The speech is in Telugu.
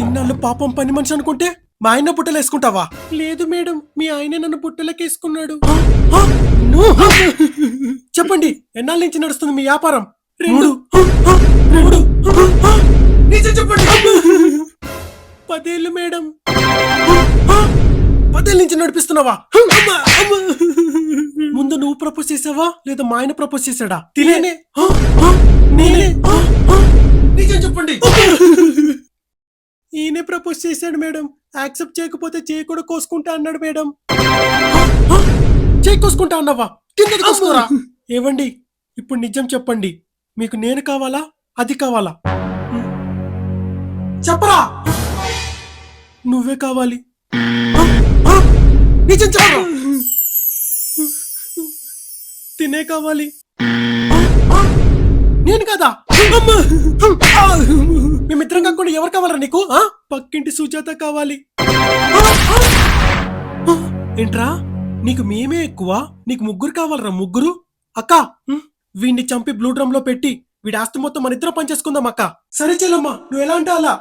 ఇన్నాళ్ళు పాపం పని మనిషి అనుకుంటే మా ఆయన బుట్టలు వేసుకుంటావా? లేదు మేడం, మీ ఆయనే నన్ను బుట్టలకేసుకున్నాడు. చెప్పండి, ఎన్నాళ్ళ నుంచి నడుస్తుంది మీ వ్యాపారం? 2 నిజం చెప్పండి. 10 ఏళ్ళు మేడం. 10 ఏళ్ళ నుంచి నడిపిస్తున్నావా? ముందు నువ్వు ప్రపోజ్ చేసావా లేదా మా ఆయన ప్రపోజ్ చేశాడా? తినేనే. నేనే. నిజం చెప్పండి. ఈయనే ప్రపోజ్ చేశాడు మేడం. యాక్సెప్ట్ చేయకపోతే చేయి కూడా కోసుకుంటా అన్నాడు మేడం. చేయి కోసుకుంటా అన్నావా? కిందకి కోసుకోరా. ఏవండి, ఇప్పుడు నిజం చెప్పండి, మీకు నేను కావాలా అది కావాలా? చెప్పరా. నువ్వే కావాలి. నిజం చెప్పరా. తినే కావాలి. నేను కదా. మేమిద్దరం కాకుండా ఎవరు కావాలరా నీకు? పక్కింటి సుజాత కావాలి. ఏంట్రా, నీకు మేమే ఎక్కువ? నీకు ముగ్గురు కావాలరా? ముగ్గురు? అక్క, వీడిని చంపి బ్లూ డ్రమ్ లో పెట్టి వీడి ఆస్తి మొత్తం మన ఇద్దరం పనిచేసుకుందాం అక్క. సరే చెల్లమ్మా, నువ్వు ఎలా అంటే అలా.